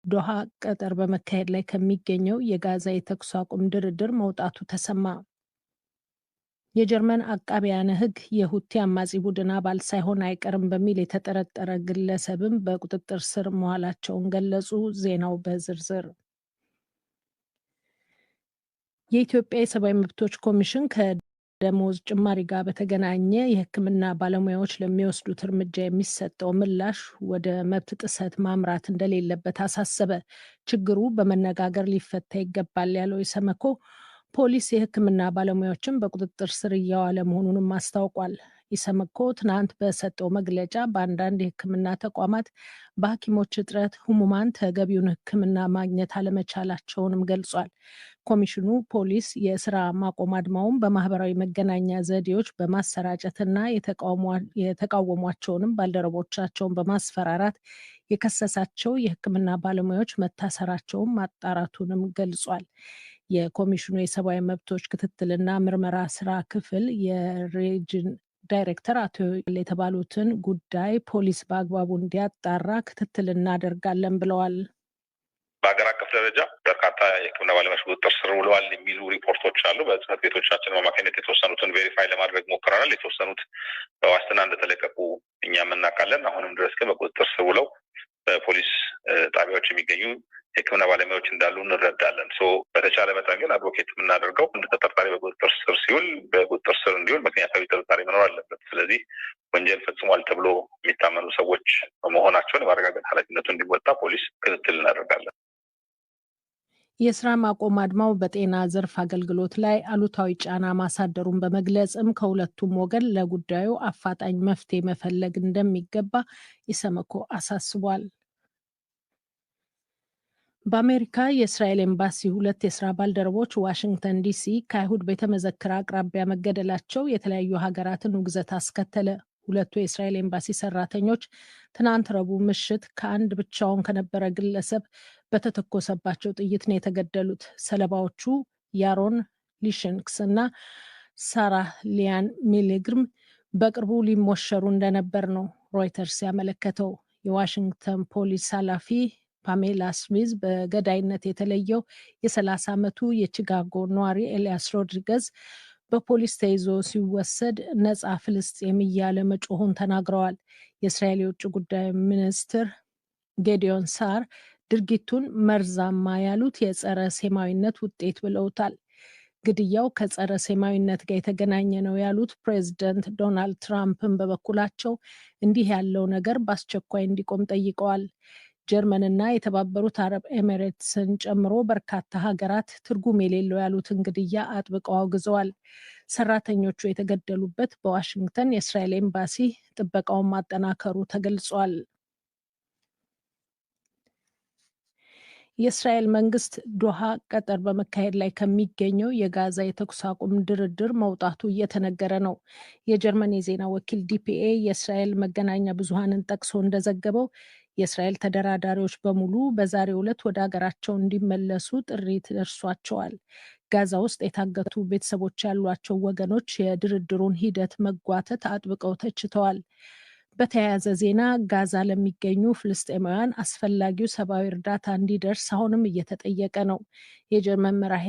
ዶሃ ቀጠር በመካሄድ ላይ ከሚገኘው የጋዛ የተኩስ አቁም ድርድር መውጣቱ ተሰማ። የጀርመን አቃቢያነ ሕግ የሁቲ አማጺ ቡድን አባል ሳይሆን አይቀርም በሚል የተጠረጠረ ግለሰብም በቁጥጥር ስር መዋላቸውን ገለጹ። ዜናው በዝርዝር የኢትዮጵያ የሰብአዊ መብቶች ኮሚሽን ከደሞዝ ጭማሪ ጋር በተገናኘ የሕክምና ባለሙያዎች ለሚወስዱት እርምጃ የሚሰጠው ምላሽ ወደ መብት ጥሰት ማምራት እንደሌለበት አሳሰበ። ችግሩ በመነጋገር ሊፈታ ይገባል ያለው ኢሰመኮ ፖሊስ የሕክምና ባለሙያዎችን በቁጥጥር ስር እያዋለ መሆኑንም አስታውቋል። ኢሰመኮ ትናንት በሰጠው መግለጫ በአንዳንድ የሕክምና ተቋማት በሐኪሞች እጥረት ህሙማን ተገቢውን ሕክምና ማግኘት አለመቻላቸውንም ገልጿል። ኮሚሽኑ ፖሊስ የስራ ማቆም አድማውን በማህበራዊ መገናኛ ዘዴዎች በማሰራጨትና የተቃወሟቸውንም ባልደረቦቻቸውን በማስፈራራት የከሰሳቸው የሕክምና ባለሙያዎች መታሰራቸውን ማጣራቱንም ገልጿል። የኮሚሽኑ የሰብአዊ መብቶች ክትትልና ምርመራ ስራ ክፍል የሬጅን ዳይሬክተር አቶ የተባሉትን ጉዳይ ፖሊስ በአግባቡ እንዲያጣራ ክትትል እናደርጋለን ብለዋል። በሀገር አቀፍ ደረጃ በርካታ የሕክምና ባለሙያዎች ቁጥጥር ስር ውለዋል የሚሉ ሪፖርቶች አሉ። በጽህፈት ቤቶቻችን አማካኝነት የተወሰኑትን ቬሪፋይ ለማድረግ ሞክረናል። የተወሰኑት በዋስትና እንደተለቀቁ እኛም እናውቃለን። አሁንም ድረስ ግን በቁጥጥር ስር ውለው በፖሊስ ጣቢያዎች የሚገኙ የሕክምና ባለሙያዎች እንዳሉ እንረዳለን። በተቻለ መጠን ግን አድቮኬት የምናደርገው እንደ ተጠርጣሪ በቁጥጥር ስር ሲውል በቁጥጥር ስር እንዲውል ምክንያታዊ ጥርጣሬ መኖር አለበት። ስለዚህ ወንጀል ፈጽሟል ተብሎ የሚታመኑ ሰዎች መሆናቸውን የማረጋገጥ ኃላፊነቱ እንዲወጣ ፖሊስ ክትትል እናደርጋለን። የስራ ማቆም አድማው በጤና ዘርፍ አገልግሎት ላይ አሉታዊ ጫና ማሳደሩን በመግለጽም ከሁለቱም ወገን ለጉዳዩ አፋጣኝ መፍትሄ መፈለግ እንደሚገባ ኢሰመኮ አሳስቧል። በአሜሪካ የእስራኤል ኤምባሲ 2 የስራ ባልደረቦች ዋሽንግተን ዲሲ ከአይሁድ ቤተመዘክር አቅራቢያ መገደላቸው የተለያዩ ሀገራትን ውግዘት አስከተለ። ሁለቱ የእስራኤል ኤምባሲ ሰራተኞች ትናንት ረቡዕ ምሽት ከአንድ ብቻውን ከነበረ ግለሰብ በተተኮሰባቸው ጥይት ነው የተገደሉት። ሰለባዎቹ ያሮን ሊሽንክስ እና ሳራህ ሊያን ሚሊግርም በቅርቡ ሊሞሸሩ እንደነበር ነው ሮይተርስ ያመለከተው። የዋሽንግተን ፖሊስ ኃላፊ ፓሜላ ስሚዝ በገዳይነት የተለየው የ30 ዓመቱ የቺካጎ ነዋሪ ኤልያስ ሮድሪገዝ በፖሊስ ተይዞ ሲወሰድ ነጻ ፍልስጤም እያለ መጮሁን ተናግረዋል። የእስራኤል የውጭ ጉዳይ ሚኒስትር ጌዲዮን ሳር ድርጊቱን መርዛማ ያሉት የጸረ ሴማዊነት ውጤት ብለውታል። ግድያው ከጸረ ሴማዊነት ጋር የተገናኘ ነው ያሉት ፕሬዚደንት ዶናልድ ትራምፕን በበኩላቸው እንዲህ ያለው ነገር በአስቸኳይ እንዲቆም ጠይቀዋል። ጀርመንና የተባበሩት አረብ ኤሚሬትስን ጨምሮ በርካታ ሀገራት ትርጉም የሌለው ያሉትን ግድያ አጥብቀው አውግዘዋል። ሰራተኞቹ የተገደሉበት በዋሽንግተን የእስራኤል ኤምባሲ ጥበቃውን ማጠናከሩ ተገልጿል። የእስራኤል መንግስት ዶሃ ቀጠር በመካሄድ ላይ ከሚገኘው የጋዛ የተኩስ አቁም ድርድር መውጣቱ እየተነገረ ነው። የጀርመን የዜና ወኪል ዲፒኤ የእስራኤል መገናኛ ብዙሃንን ጠቅሶ እንደዘገበው የእስራኤል ተደራዳሪዎች በሙሉ በዛሬው ዕለት ወደ ሀገራቸው እንዲመለሱ ጥሪ ደርሷቸዋል። ጋዛ ውስጥ የታገቱ ቤተሰቦች ያሏቸው ወገኖች የድርድሩን ሂደት መጓተት አጥብቀው ተችተዋል። በተያያዘ ዜና ጋዛ ለሚገኙ ፍልስጤማውያን አስፈላጊው ሰብአዊ እርዳታ እንዲደርስ አሁንም እየተጠየቀ ነው። የጀርመን መራሄ